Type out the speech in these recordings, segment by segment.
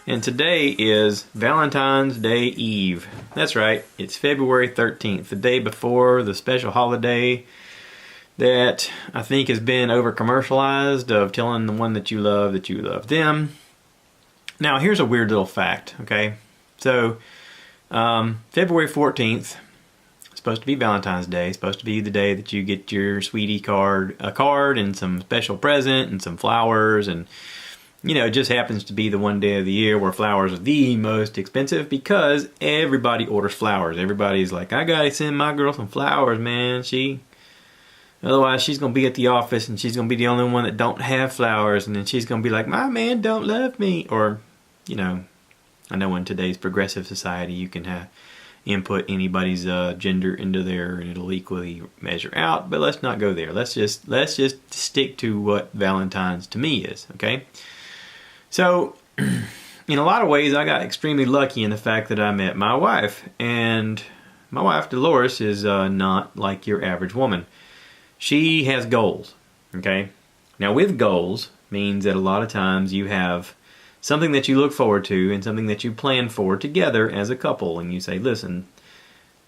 And today is Valentine's Day Eve. That's right, it's February 13th, the day before the special holiday that I think has been over-commercialized of telling the one that you love them. Now, here's a weird little fact, okay? So, February 14th, supposed to be Valentine's Day, supposed to be the day that you get your sweetie a card and some special present and some flowers, and it just happens to be the one day of the year where flowers are the most expensive because everybody orders flowers. Everybody's like, I gotta send my girl some flowers, man. Otherwise she's gonna be at the office and she's gonna be the only one that don't have flowers, and then she's gonna be like, my man don't love me. Or, I know in today's progressive society you can input anybody's gender into there and it'll equally measure out, but let's not go there. Let's just stick to what Valentine's to me is, okay? So, in a lot of ways, I got extremely lucky in the fact that I met my wife. And my wife, Dolores, is not like your average woman. She has goals, okay? Now, with goals means that a lot of times you have something that you look forward to and something that you plan for together as a couple. And you say, listen,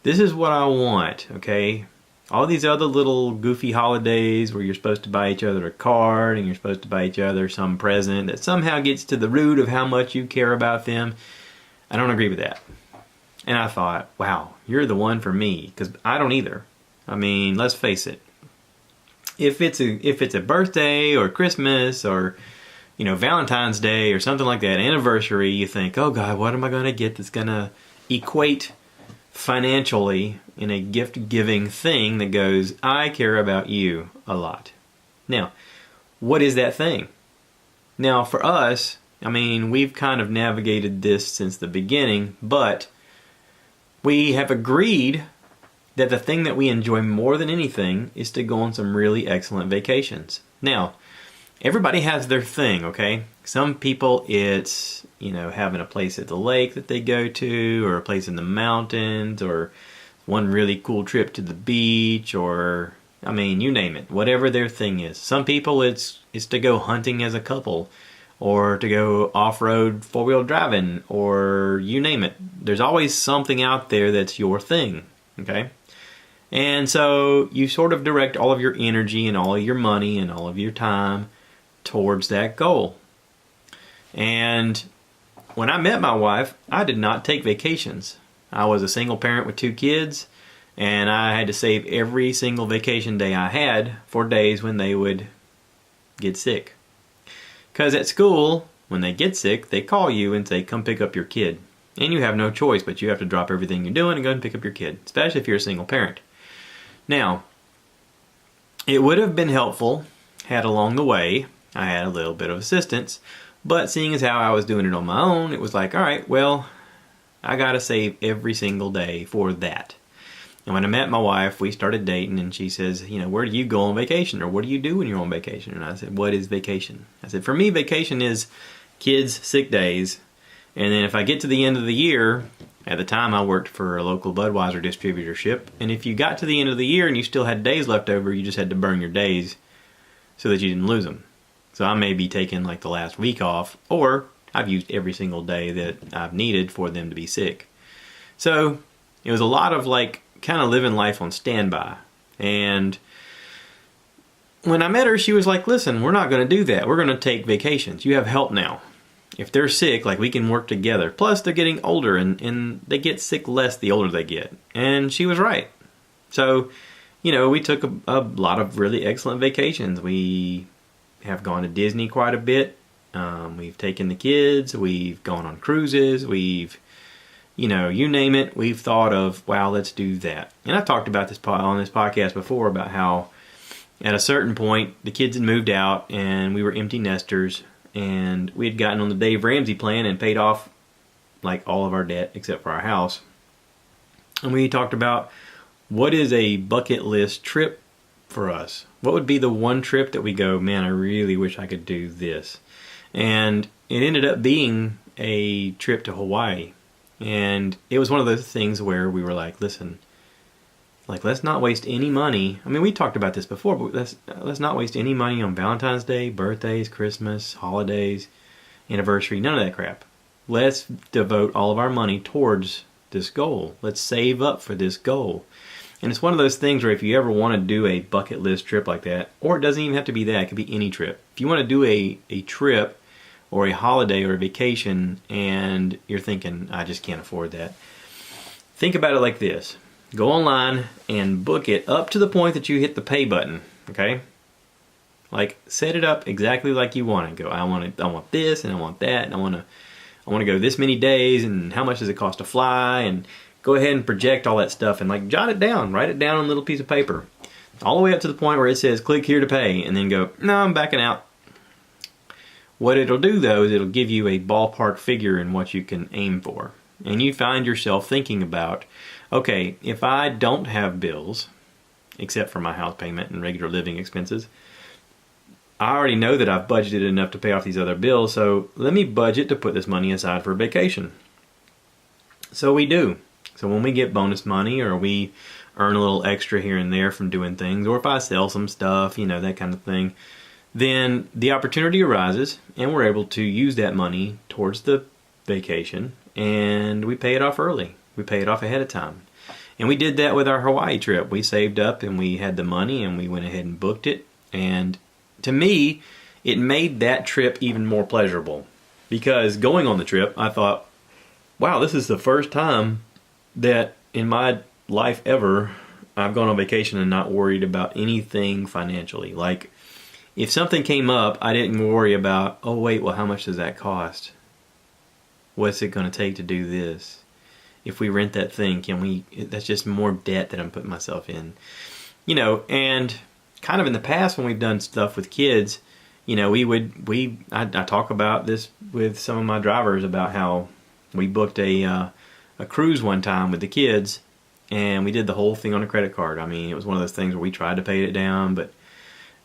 this is what I want, okay? All these other little goofy holidays where you're supposed to buy each other a card and you're supposed to buy each other some present that somehow gets to the root of how much you care about them, I don't agree with that. And I thought, wow, you're the one for me, because I don't either. I mean, let's face it. If it's a birthday or Christmas or Valentine's Day or something like that, anniversary, you think, oh God, what am I going to get that's going to equate financially in a gift-giving thing that goes, I care about you a lot. Now, what is that thing? Now, for us, I mean, we've kind of navigated this since the beginning, but we have agreed that the thing that we enjoy more than anything is to go on some really excellent vacations. Now, everybody has their thing, okay? Some people it's, having a place at the lake that they go to, or a place in the mountains, or one really cool trip to the beach, or, I mean, you name it, whatever their thing is. Some people it's to go hunting as a couple, or to go off-road four-wheel driving, or you name it. There's always something out there that's your thing, okay? And so you sort of direct all of your energy and all of your money and all of your time towards that goal. And when I met my wife, I did not take vacations. I was a single parent with 2 kids, and I had to save every single vacation day I had for days when they would get sick. Because at school, when they get sick, they call you and say, come pick up your kid. And you have no choice, but you have to drop everything you're doing and go and pick up your kid, especially if you're a single parent. Now, it would have been helpful had along the way I had a little bit of assistance, but seeing as how I was doing it on my own, it was like, all right, well, I gotta save every single day for that. And when I met my wife, we started dating, and she says, where do you go on vacation, or what do you do when you're on vacation? And I said, what is vacation? I said, for me, vacation is kids' sick days, and then if I get to the end of the year, at the time I worked for a local Budweiser distributorship, and if you got to the end of the year and you still had days left over, you just had to burn your days so that you didn't lose them. So I may be taking like the last week off, or I've used every single day that I've needed for them to be sick. So it was a lot of like kind of living life on standby. And when I met her, she was like, listen, we're not going to do that. We're going to take vacations. You have help now. If they're sick, like, we can work together. Plus they're getting older, and they get sick less the older they get. And she was right. So, we took a lot of really excellent vacations. We have gone to Disney quite a bit. We've taken the kids. We've gone on cruises. We've, you name it. We've thought of, wow, let's do that. And I've talked about this on this podcast before about how at a certain point the kids had moved out and we were empty nesters, and we had gotten on the Dave Ramsey plan and paid off like all of our debt except for our house. And we talked about what is a bucket list trip for us. What would be the one trip that we go, man, I really wish I could do this. And it ended up being a trip to Hawaii. And it was one of those things where we were like, listen, like, let's not waste any money. I mean, we talked about this before, but let's not waste any money on Valentine's Day, birthdays, Christmas, holidays, anniversary, none of that crap. let's devote all of our money towards this goal. Let's save up for this goal. And it's one of those things where if you ever want to do a bucket list trip like that, or it doesn't even have to be that, it could be any trip. If you want to do a trip or a holiday or a vacation and you're thinking, I just can't afford that, think about it like this. Go online and book it up to the point that you hit the pay button, okay? Like, set it up exactly like you want to go. I want this and I want that, and I want to go this many days, and how much does it cost to fly, and go ahead and project all that stuff and like jot it down, write it down on a little piece of paper. All the way up to the point where it says click here to pay, and then go, no, I'm backing out. What it'll do though is it'll give you a ballpark figure in what you can aim for. And you find yourself thinking about, okay, if I don't have bills, except for my house payment and regular living expenses, I already know that I've budgeted enough to pay off these other bills, so let me budget to put this money aside for a vacation. So we do. So when we get bonus money, or we earn a little extra here and there from doing things, or if I sell some stuff, you know, that kind of thing, then the opportunity arises and we're able to use that money towards the vacation, and we pay it off early. We pay it off ahead of time. And we did that with our Hawaii trip. We saved up and we had the money and we went ahead and booked it. And to me, it made that trip even more pleasurable, because going on the trip, I thought, wow, this is the first time that in my life ever I've gone on vacation and not worried about anything financially. Like, if something came up, I didn't worry about, oh wait, well, how much does that cost? What's it going to take to do this? If we rent that thing, that's just more debt that I'm putting myself in. You know, and kind of in the past when we've done stuff with kids, you know, I talk about this with some of my drivers about how we booked a cruise one time with the kids, and we did the whole thing on a credit card. I mean, it was one of those things where we tried to pay it down, but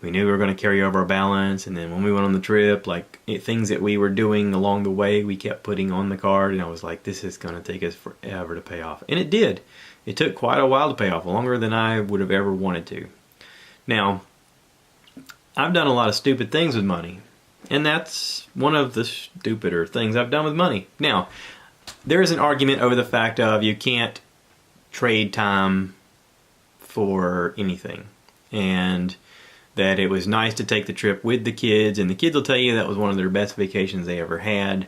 we knew we were going to carry over our balance. And then when we went on the trip, like, things that we were doing along the way, we kept putting on the card, and I was like, this is going to take us forever to pay off. And it did. It took quite a while to pay off, longer than I would have ever wanted to. Now, I've done a lot of stupid things with money, and that's one of the stupider things I've done with money. Now, there is an argument over the fact of you can't trade time for anything, and that it was nice to take the trip with the kids, and the kids will tell you that was one of their best vacations they ever had.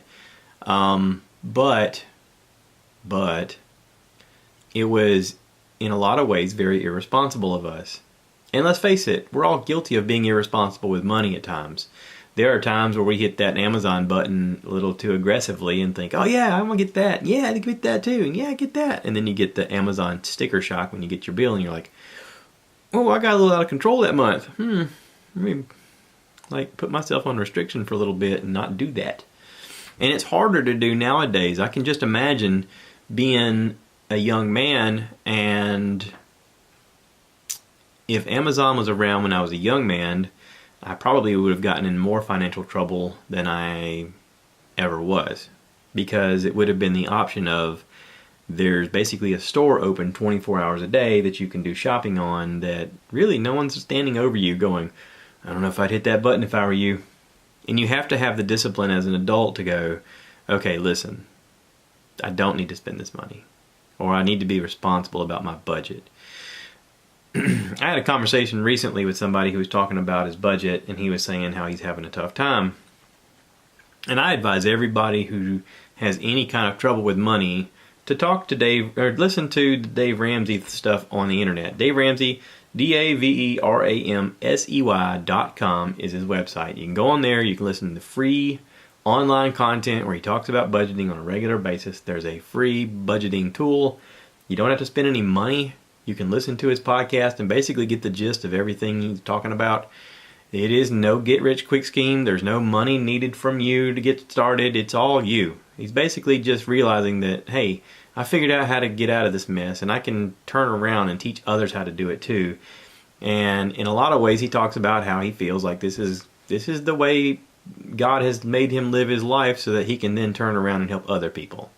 But it was, in a lot of ways, very irresponsible of us. And let's face it, we're all guilty of being irresponsible with money at times. There are times where we hit that Amazon button a little too aggressively and think, oh yeah, I want to get that. Yeah, I get that too. And yeah, I get that. And then you get the Amazon sticker shock when you get your bill, and you're like, oh, I got a little out of control that month. Let me put myself on restriction for a little bit and not do that. And it's harder to do nowadays. I can just imagine being a young man, and if Amazon was around when I was a young man, I probably would have gotten in more financial trouble than I ever was, because it would have been the option of, there's basically a store open 24 hours a day that you can do shopping on, that really no one's standing over you going, I don't know if I'd hit that button if I were you. And you have to have the discipline as an adult to go, okay, listen, I don't need to spend this money, or I need to be responsible about my budget. I had a conversation recently with somebody who was talking about his budget, and he was saying how he's having a tough time. And I advise everybody who has any kind of trouble with money to talk to Dave, or listen to Dave Ramsey stuff on the internet. Dave Ramsey, DaveRamsey.com is his website. You can go on there, you can listen to free online content where he talks about budgeting on a regular basis. There's a free budgeting tool. You don't have to spend any money. You can listen to his podcast and basically get the gist of everything he's talking about. It is no get-rich-quick scheme. There's no money needed from you to get started. It's all you. He's basically just realizing that, hey, I figured out how to get out of this mess, and I can turn around and teach others how to do it too. And in a lot of ways, he talks about how he feels like this is the way God has made him live his life, so that he can then turn around and help other people.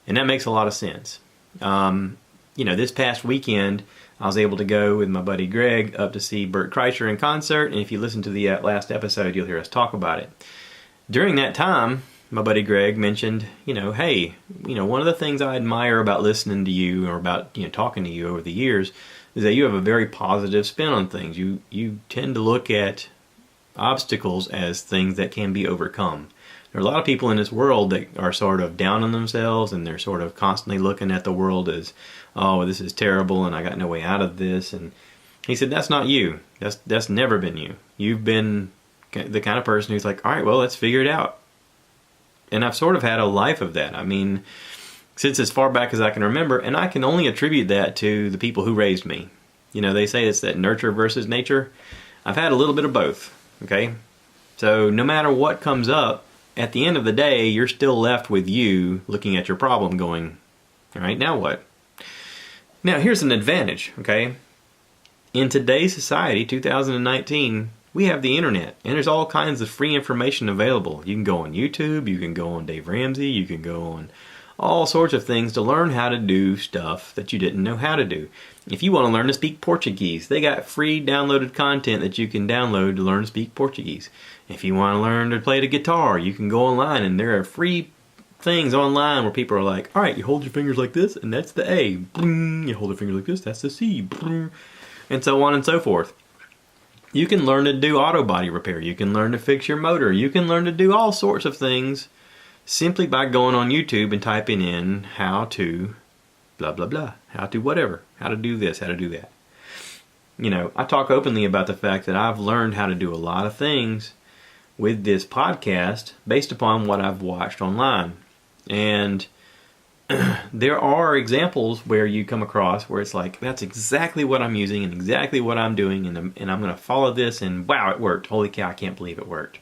And that makes a lot of sense. This past weekend, I was able to go with my buddy Greg up to see Bert Kreischer in concert, and if you listen to the last episode, you'll hear us talk about it. During that time, my buddy Greg mentioned, hey, one of the things I admire about listening to you or about, talking to you over the years is that you have a very positive spin on things. You tend to look at obstacles as things that can be overcome. There are a lot of people in this world that are sort of down on themselves, and they're sort of constantly looking at the world as, oh, this is terrible and I got no way out of this. And he said, that's not you. That's never been you. You've been the kind of person who's like, all right, well, let's figure it out. And I've sort of had a life of that. I mean, since as far back as I can remember, and I can only attribute that to the people who raised me. They say it's that nurture versus nature. I've had a little bit of both, okay? So no matter what comes up, at the end of the day, you're still left with you looking at your problem going, all right, now what? Now, here's an advantage, okay? In today's society, 2019, we have the internet, and there's all kinds of free information available. You can go on YouTube, you can go on Dave Ramsey, you can go on all sorts of things to learn how to do stuff that you didn't know how to do. If you want to learn to speak Portuguese, they got free downloaded content that you can download to learn to speak Portuguese. If you want to learn to play the guitar, you can go online, and there are free things online where people are like, all right, you hold your fingers like this, and that's the A. You hold your fingers like this, that's the C. And so on and so forth. You can learn to do auto body repair. You can learn to fix your motor. You can learn to do all sorts of things simply by going on YouTube and typing in how to blah, blah, blah. How to whatever. How to do this, how to do that. I talk openly about the fact that I've learned how to do a lot of things with this podcast based upon what I've watched online. And there are examples where you come across where it's like, that's exactly what I'm using and exactly what I'm doing, and I'm going to follow this, and wow, it worked. Holy cow, I can't believe it worked.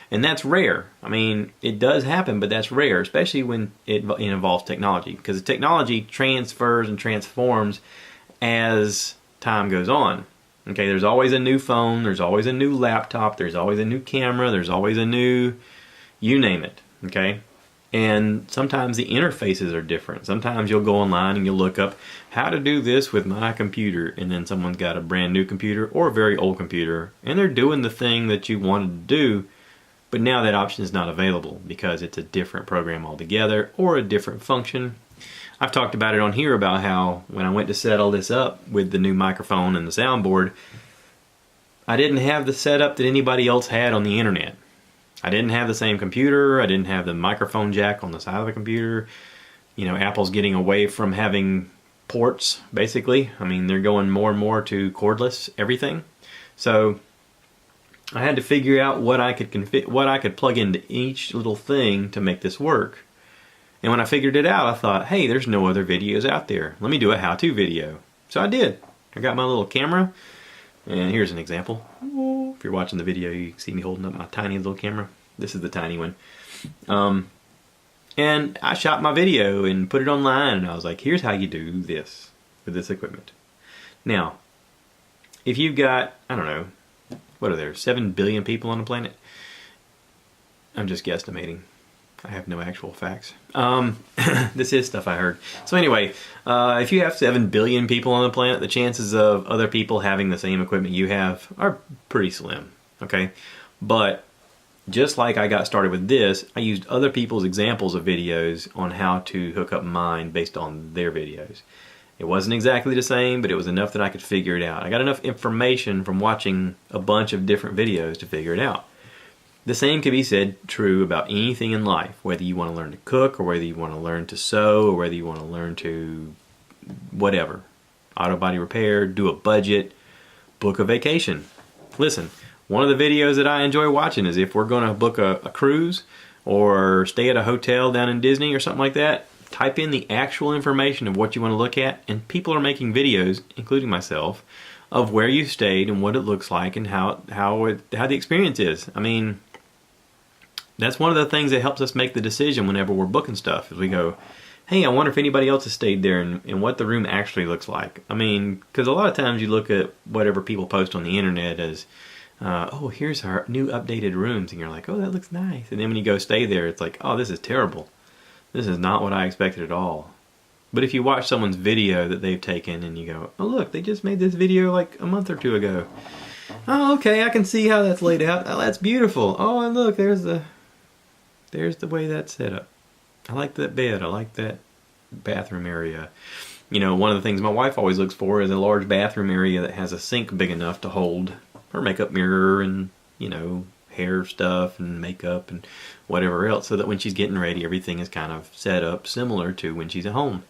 And that's rare. I mean, it does happen, but that's rare, especially when it involves technology, because the technology transfers and transforms as time goes on. Okay, there's always a new phone, there's always a new laptop, there's always a new camera, there's always a new, you name it, okay? And sometimes the interfaces are different. Sometimes you'll go online and you'll look up how to do this with my computer, and then someone's got a brand new computer or a very old computer, and they're doing the thing that you wanted to do, but now that option is not available because it's a different program altogether or a different function. I've talked about it on here about how when I went to set all this up with the new microphone and the soundboard, I didn't have the setup that anybody else had on the internet. I didn't have the same computer. I didn't have the microphone jack on the side of the computer. Apple's getting away from having ports, basically. I mean, they're going more and more to cordless everything. So I had to figure out what I could plug into each little thing to make this work. And when I figured it out, I thought, hey, there's no other videos out there. Let me do a how-to video. So I did. I got my little camera, and here's an example. If you're watching the video, you can see me holding up my tiny little camera. This is the tiny one. And I shot my video and put it online, and I was like, here's how you do this with this equipment. Now, if you've got, I don't know, what are there, 7 billion people on the planet? I'm just guesstimating. I have no actual facts. This is stuff I heard. So anyway, if you have 7 billion people on the planet, the chances of other people having the same equipment you have are pretty slim, okay? But just like I got started with this, I used other people's examples of videos on how to hook up mine based on their videos. It wasn't exactly the same, but it was enough that I could figure it out. I got enough information from watching a bunch of different videos to figure it out. The same can be said true about anything in life, whether you want to learn to cook, or whether you want to learn to sew, or whether you want to learn to whatever. Auto body repair, do a budget, book a vacation. Listen, one of the videos that I enjoy watching is if we're going to book a cruise or stay at a hotel down in Disney or something like that, type in the actual information of what you want to look at, and people are making videos, including myself, of where you stayed and what it looks like and how the experience is. I mean, that's one of the things that helps us make the decision whenever we're booking stuff, is we go, hey, I wonder if anybody else has stayed there and what the room actually looks like. I mean, because a lot of times you look at whatever people post on the internet as, oh, here's our new updated rooms, and you're like, oh, that looks nice. And then when you go stay there, it's like, oh, this is terrible. This is not what I expected at all. But if you watch someone's video that they've taken and you go, oh, look, they just made this video like a month or two ago. Oh, okay, I can see how that's laid out. Oh, that's beautiful. Oh, and look, there's the There's the way that's set up. I like that bed. I like that bathroom area. You know, one of the things my wife always looks for is a large bathroom area that has a sink big enough to hold her makeup mirror and, you know, hair stuff and makeup and whatever else, so that when she's getting ready, everything is kind of set up similar to when she's at home.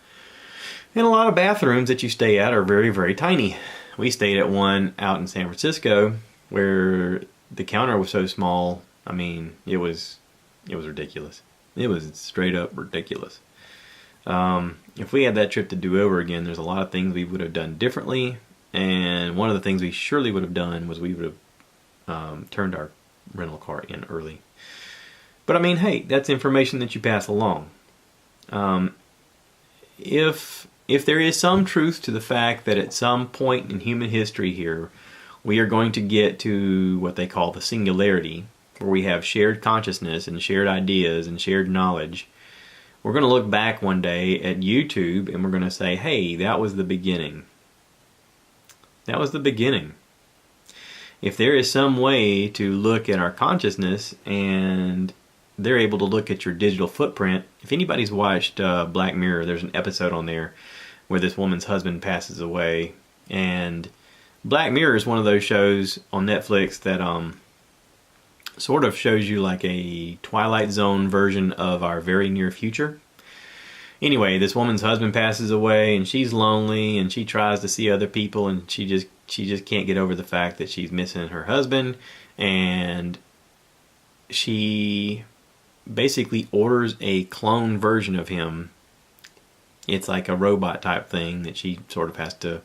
And a lot of bathrooms that you stay at are very, very tiny. We stayed at one out in San Francisco where the counter was so small. I mean, it was ridiculous. It was straight up ridiculous. If we had that trip to do over again, there's a lot of things we would have done differently. And one of the things we surely would have done was we would have turned our rental car in early. But I mean, hey, that's information that you pass along. If there is some truth to the fact that at some point in human history here, we are going to get to what they call the singularity, where we have shared consciousness and shared ideas and shared knowledge, we're going to look back one day at YouTube and we're going to say, hey, that was the beginning. That was the beginning. If there is some way to look at our consciousness and they're able to look at your digital footprint, if anybody's watched Black Mirror, there's an episode on there where this woman's husband passes away. And Black Mirror is one of those shows on Netflix that sort of shows you like a Twilight Zone version of our very near future. Anyway, this woman's husband passes away and she's lonely and she tries to see other people and she just can't get over the fact that she's missing her husband, and she basically orders a clone version of him. It's like a robot type thing that she sort of has to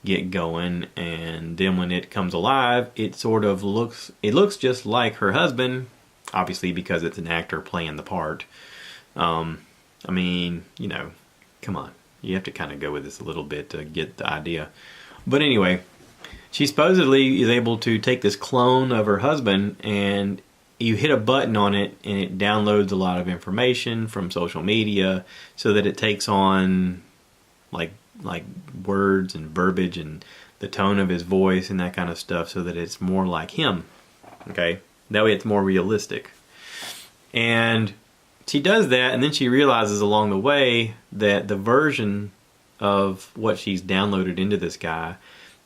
get going, and then when it comes alive, it looks just like her husband, obviously because it's an actor playing the part. I mean, you know, come on, you have to kind of go with this a little bit to get the idea. But anyway, she supposedly is able to take this clone of her husband, and you hit a button on it and it downloads a lot of information from social media so that it takes on like words and verbiage and the tone of his voice and that kind of stuff, so that it's more like him. Okay, that way it's more realistic. And she does that, and then she realizes along the way that the version of what she's downloaded into this guy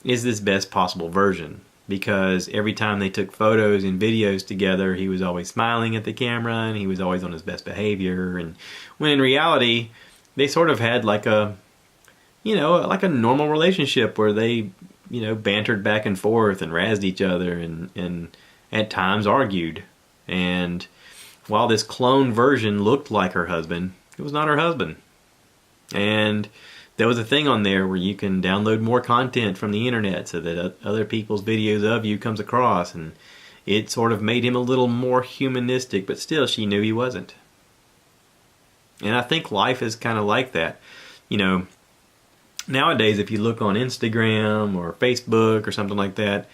is this best possible version, because every time they took photos and videos together, he was always smiling at the camera and he was always on his best behavior, and when in reality they sort of had like a normal relationship where they, you know, bantered back and forth and razzed each other and at times argued. And while this clone version looked like her husband, it was not her husband. And there was a thing on there where you can download more content from the internet so that other people's videos of you comes across, and it sort of made him a little more humanistic, but still she knew he wasn't. And I think life is kind of like that. You know, nowadays if you look on Instagram or Facebook or something like that,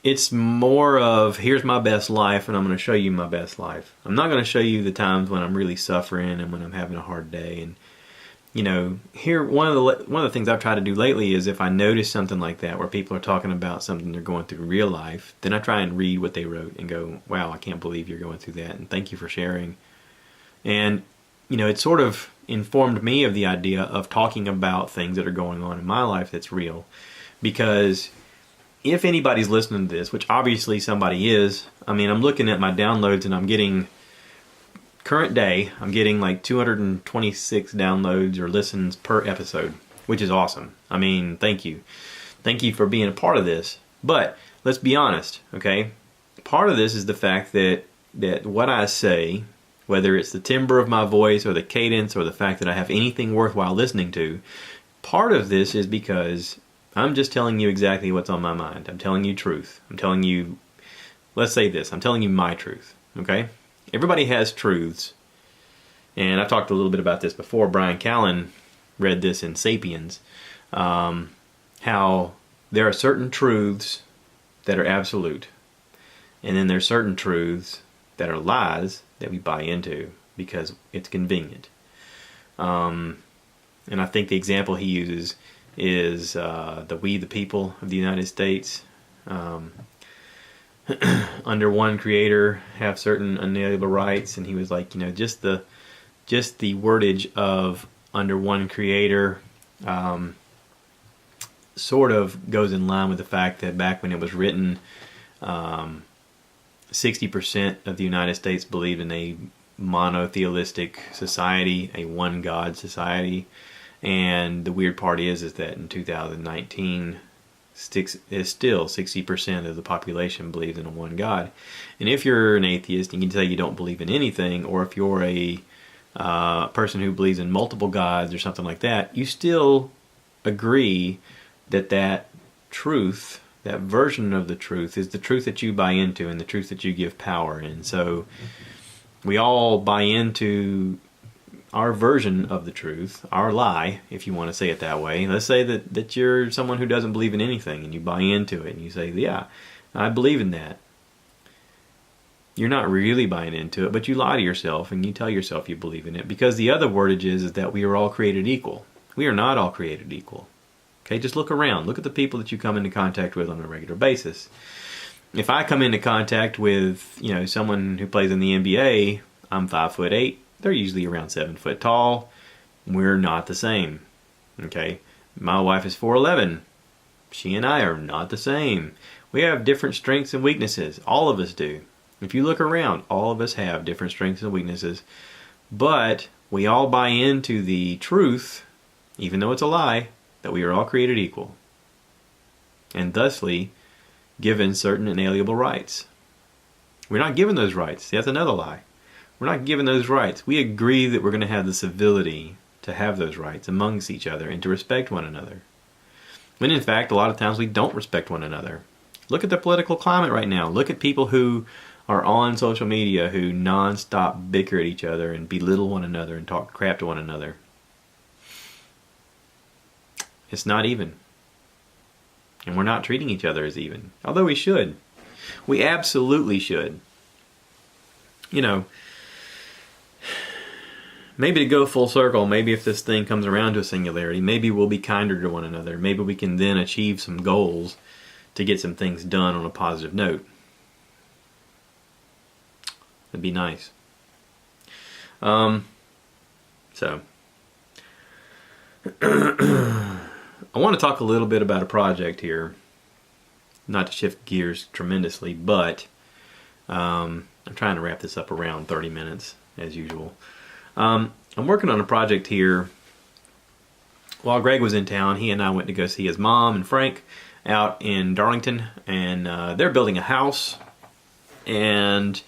it's more of, here's my best life and I'm going to show you my best life. I'm not going to show you the times when I'm really suffering and when I'm having a hard day. And you know, here one of the things I've tried to do lately is, if I notice something like that where people are talking about something they're going through in real life, then I try and read what they wrote and go, wow, I can't believe you're going through that, and thank you for sharing. And you know, it sort of informed me of the idea of talking about things that are going on in my life that's real. Because if anybody's listening to this, which obviously somebody is, I mean, I'm looking at my downloads and I'm getting, current day, I'm getting like 226 downloads or listens per episode, which is awesome. I mean, thank you. Thank you for being a part of this. But let's be honest, okay? Part of this is the fact that what I say, whether it's the timbre of my voice or the cadence or the fact that I have anything worthwhile listening to, part of this is because I'm just telling you exactly what's on my mind. I'm telling you truth. I'm telling you, let's say this, I'm telling you my truth, okay? Everybody has truths, and I've talked a little bit about this before. Brian Callen read this in Sapiens, how there are certain truths that are absolute, and then there's certain truths that are lies that we buy into because it's convenient. And I think the example he uses is the We the People of the United States. under one creator have certain unalienable rights, and he was like, just the wordage of under one creator sort of goes in line with the fact that back when it was written, 60% of the United States believed in a monotheistic society, a one God society. And the weird part is that in 2019, is still 60% of the population believes in a one God. And if you're an atheist, you can say you don't believe in anything, or if you're a person who believes in multiple gods or something like that, you still agree that truth, that version of the truth, is the truth that you buy into and the truth that you give power. And so we all buy into our version of the truth, our lie, if you want to say it that way. Let's say that you're someone who doesn't believe in anything and you buy into it and you say, yeah, I believe in that. You're not really buying into it, but you lie to yourself and you tell yourself you believe in it, because the other wordage is that we are all created equal. We are not all created equal. Okay, just look around. Look at the people that you come into contact with on a regular basis. If I come into contact with, someone who plays in the NBA, I'm 5'8". They're usually around 7 foot tall. We're not the same. Okay, my wife is 4'11". She and I are not the same. We have different strengths and weaknesses. All of us do. If you look around, all of us have different strengths and weaknesses. But we all buy into the truth, even though it's a lie, that we are all created equal, and thusly given certain inalienable rights. We're not given those rights. That's another lie. We're not given those rights. We agree that we're going to have the civility to have those rights amongst each other and to respect one another. When in fact, a lot of times we don't respect one another. Look at the political climate right now. Look at people who are on social media who non-stop bicker at each other and belittle one another and talk crap to one another. It's not even. And we're not treating each other as even. Although we should. We absolutely should. Maybe to go full circle, maybe if this thing comes around to a singularity, maybe we'll be kinder to one another. Maybe we can then achieve some goals to get some things done on a positive note. That'd be nice. So I want to talk a little bit about a project here. Not to shift gears tremendously, but I'm trying to wrap this up around 30 minutes, as usual. I'm working on a project here. While Greg was in town, he and I went to go see his mom and Frank out in Darlington, and they're building a house. And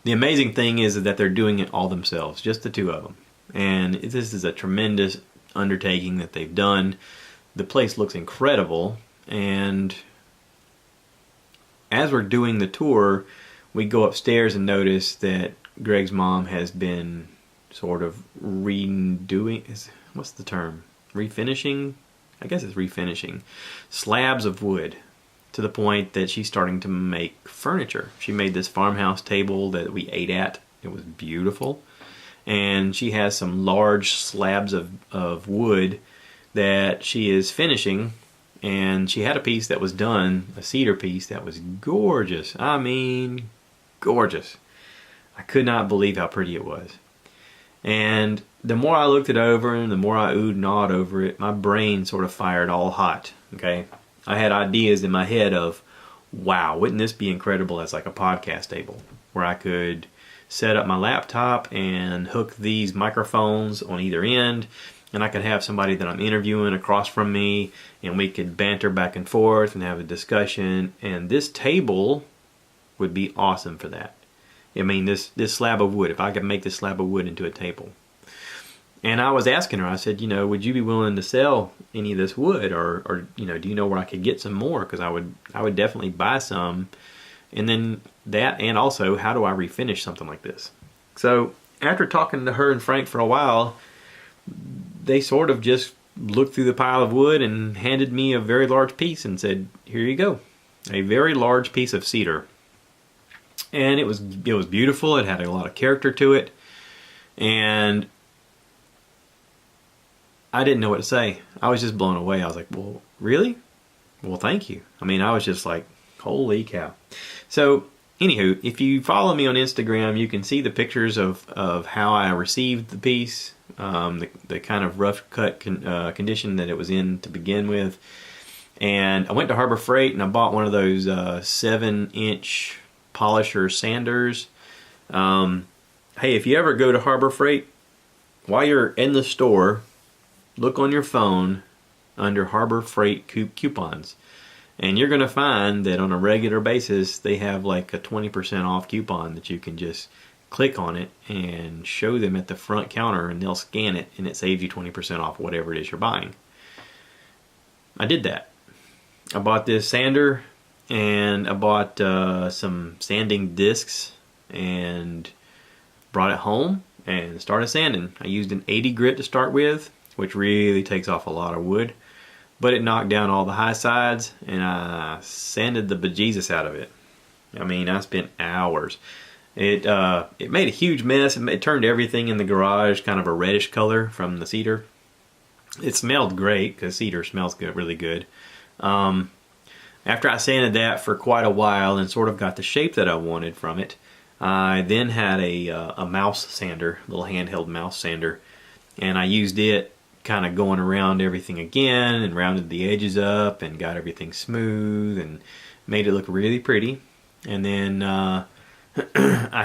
the amazing thing is that they're doing it all themselves, just the two of them. And this is a tremendous undertaking that they've done. The place looks incredible, and as we're doing the tour, we go upstairs and notice that Greg's mom has been sort of redoing, what's the term? Refinishing? I guess it's refinishing slabs of wood to the point that she's starting to make furniture. She made this farmhouse table that we ate at. It was beautiful. And she has some large slabs of wood that she is finishing. And she had a piece that was done, a cedar piece that was gorgeous. I mean, gorgeous. I could not believe how pretty it was. And the more I looked it over and the more I oohed and awed over it, my brain sort of fired all hot. Okay, I had ideas in my head of, wow, wouldn't this be incredible as like a podcast table where I could set up my laptop and hook these microphones on either end, and I could have somebody that I'm interviewing across from me, and we could banter back and forth and have a discussion, and this table would be awesome for that. I mean, this slab of wood, if I could make this slab of wood into a table. And I was asking her, I said, would you be willing to sell any of this wood, or do you know where I could get some more? Because I would definitely buy some. And then that, and also, how do I refinish something like this? So after talking to her and Frank for a while, they sort of just looked through the pile of wood and handed me a very large piece and said, here you go. A very large piece of cedar. And it was beautiful. It had a lot of character to it. And I didn't know what to say. I was just blown away. I was like, well, really? Well, thank you. I mean, I was just like, Holy cow. So, anywho, if you follow me on Instagram, you can see the pictures of how I received the piece, the kind of rough cut condition that it was in to begin with. And I went to Harbor Freight and I bought one of those 7-inch polisher sanders. Hey, if you ever go to Harbor Freight, while you're in the store, look on your phone under Harbor Freight coupons. And you're going to find that on a regular basis, they have like a 20% off coupon that you can just click on it and show them at the front counter, and they'll scan it, and it saves you 20% off whatever it is you're buying. I did that. I bought this sander, and I bought some sanding discs and brought it home and started sanding. I used an 80 grit to start with, which really takes off a lot of wood, but it knocked down all the high sides, and I sanded the bejesus out of it. I mean, I spent hours. It made a huge mess. It turned everything in the garage kind of a reddish color from the cedar. It smelled great because cedar smells good, really good. After I sanded that for quite a while and sort of got the shape that I wanted from it, I then had a mouse sander, a little handheld mouse sander, and I used it kind of going around everything again and rounded the edges up and got everything smooth and made it look really pretty. And then I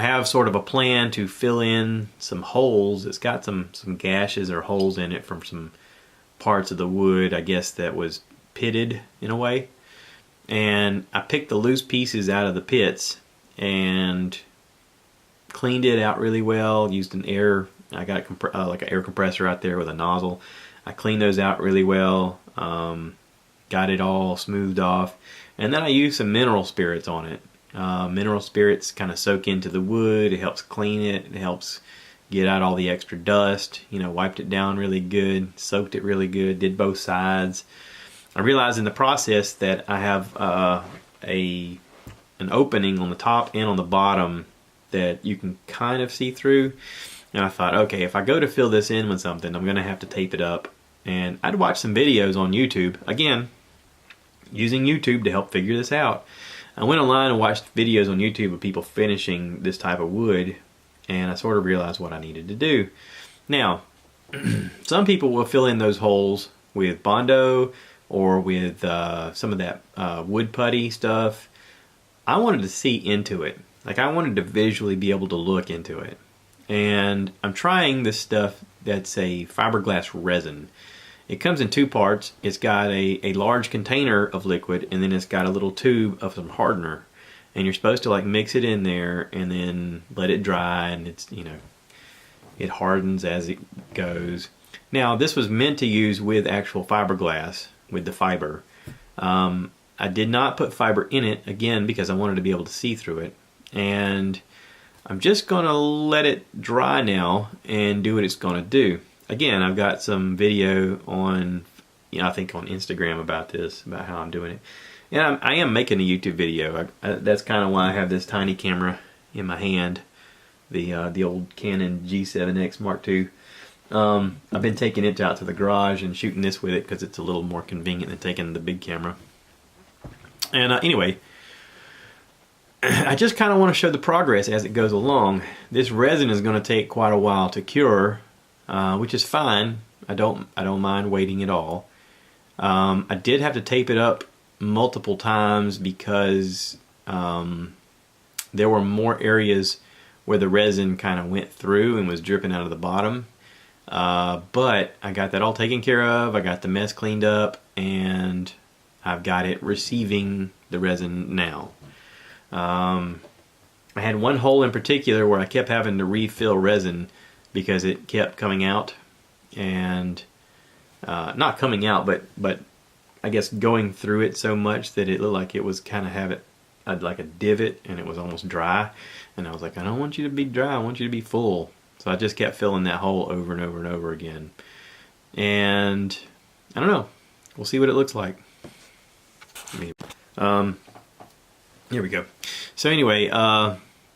have sort of a plan to fill in some holes. It's got some gashes or holes in it from some parts of the wood, I guess, that was pitted in a way. And I picked the loose pieces out of the pits and cleaned it out really well. Used an air, I got like an air compressor out there with a nozzle. I cleaned those out really well. Got it all smoothed off, and then I used some mineral spirits on it. Mineral spirits kind of soak into the wood. It helps clean it. It helps get out all the extra dust. You know, wiped it down really good, soaked it really good, did both sides. I realized in the process that I have an opening on the top and on the bottom that you can kind of see through. And I thought, okay, if I go to fill this in with something, I'm going to have to tape it up. And I'd watch some videos on YouTube. Again, using YouTube to help figure this out. I went online and watched videos on YouTube of people finishing this type of wood, and I sort of realized what I needed to do. Now, some people will fill in those holes with Bondo or with some of that wood putty stuff. I wanted to see into it. Like, I wanted to visually be able to look into it. And I'm trying this stuff that's a fiberglass resin. It comes in two parts. It's got a large container of liquid, and then it's got a little tube of some hardener. And you're supposed to like mix it in there and then let it dry, and it's, you know, it hardens as it goes. Now, this was meant to use with actual fiberglass, with the fiber. I did not put fiber in it, again, because I wanted to be able to see through it. And I'm just going to let it dry now and do what it's going to do. Again, I've got some video on, you know, I think on Instagram about this, about how I'm doing it. And I am making a YouTube video. That's kind of why I have this tiny camera in my hand, the old Canon G7X Mark II. I've been taking it out to the garage and shooting this with it because it's a little more convenient than taking the big camera. And anyway, I just kind of want to show the progress as it goes along. This resin is going to take quite a while to cure, which is fine. I don't mind waiting at all. I did have to tape it up multiple times because there were more areas where the resin kind of went through and was dripping out of the bottom. But I got that all taken care of. I got the mess cleaned up, and I've got it receiving the resin now. I had one hole in particular where I kept having to refill resin because it kept coming out, and not coming out, but I guess going through it so much that it looked like it was kind of had like a divot, and it was almost dry. And I was like, I don't want you to be dry, I want you to be full. So I just kept filling that hole over and over and over again. And I don't know, we'll see what it looks like. Here we go. So anyway,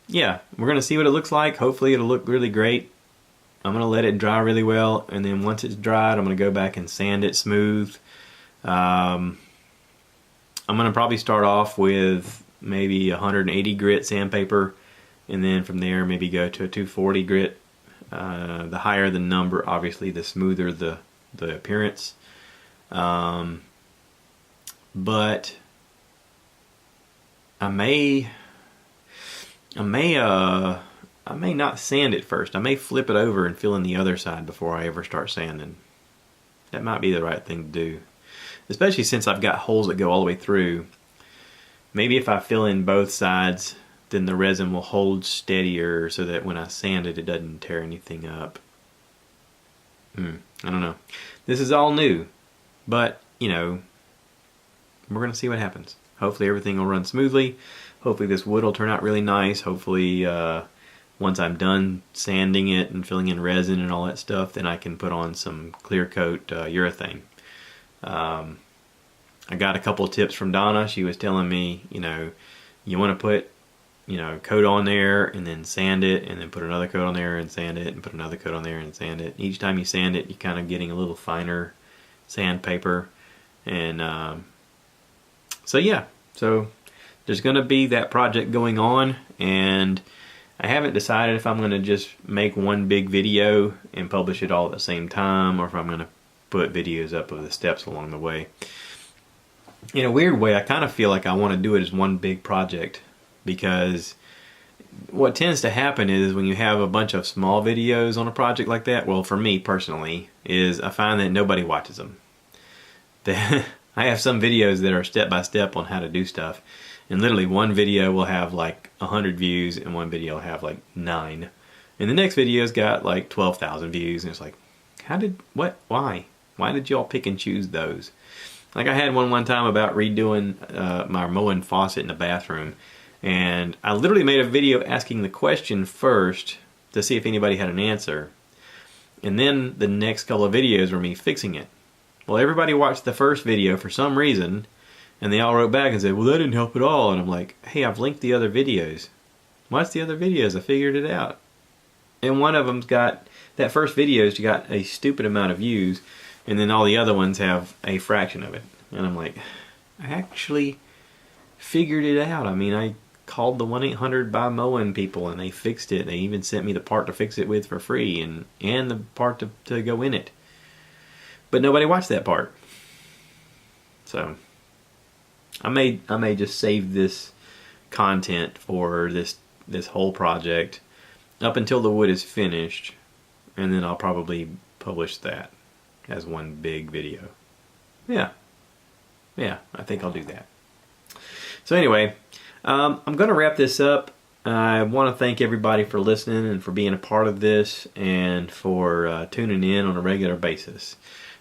yeah, we're gonna see what it looks like. Hopefully it'll look really great. I'm gonna let it dry really well, and then once it's dried, I'm gonna go back and sand it smooth. I'm going to probably start off with maybe 180 grit sandpaper, and then from there maybe go to a 240 grit. The higher the number, obviously, the smoother the appearance. But I may not sand it first. I may flip it over and fill in the other side before I ever start sanding. That might be the right thing to do, especially since I've got holes that go all the way through. Maybe if I fill in both sides, then the resin will hold steadier so that when I sand it, it doesn't tear anything up. I don't know. This is all new, but, you know, we're going to see what happens. Hopefully everything will run smoothly. Hopefully this wood will turn out really nice. Hopefully once I'm done sanding it and filling in resin and all that stuff, then I can put on some clear coat urethane. I got a couple of tips from Donna. She was telling me, you know, you want to put, you know, coat on there and then sand it, and then put another coat on there and sand it, and put another coat on there and sand it. Each time you sand it, you're kind of getting a little finer sandpaper. And so yeah, so there's going to be that project going on, and I haven't decided if I'm going to just make one big video and publish it all at the same time, or if I'm going to put videos up of the steps along the way. In a weird way, I kind of feel like I want to do it as one big project, because what tends to happen is when you have a bunch of small videos on a project like that, well, for me personally, is I find that nobody watches them. I have some videos that are step by step on how to do stuff, and literally one video will have like 100 views and one video will have like 9, and the next video's got like 12,000 views, and it's like, why did y'all pick and choose those? Like I had one time about redoing my Moen faucet in the bathroom, and I literally made a video asking the question first to see if anybody had an answer, and then the next couple of videos were me fixing it. Well, everybody watched the first video for some reason, and they all wrote back and said, well, that didn't help at all. And I'm like, hey, I've linked the other videos. Watch the other videos. I figured it out. And one of them's got, that first video's got a stupid amount of views, and then all the other ones have a fraction of it. And I'm like, I actually figured it out. I mean, I called the 1-800-BUY-MOEN people, and they fixed it. They even sent me the part to fix it with for free, and the part to go in it. But nobody watched that part. So I may just save this content for this whole project up until the wood is finished, and then I'll probably publish that as one big video. Yeah, I think I'll do that. So anyway, I'm going to wrap this up. I want to thank everybody for listening and for being a part of this, and for tuning in on a regular basis.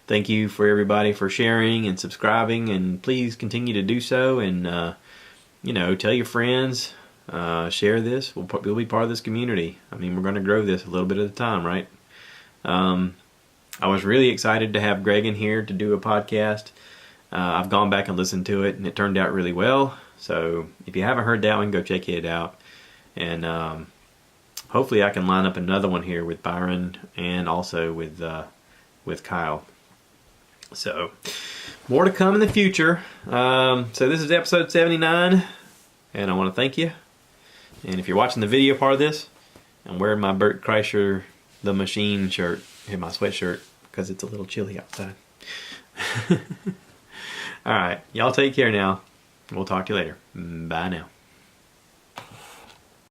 Thank you for everybody for sharing and subscribing, and please continue to do so, and you know, tell your friends, share this. We'll be part of this community. I mean, we're going to grow this a little bit at a time, right? I was really excited to have Greg in here to do a podcast. I've gone back and listened to it, and it turned out really well. So if you haven't heard that one, go check it out. And hopefully I can line up another one here with Byron, and also with Kyle. So more to come in the future. So this is episode 79, and I want to thank you. And if you're watching the video part of this, I'm wearing my Bert Kreischer The Machine shirt in my sweatshirt because it's a little chilly outside. Alright, y'all take care now. We'll talk to you later. Bye now.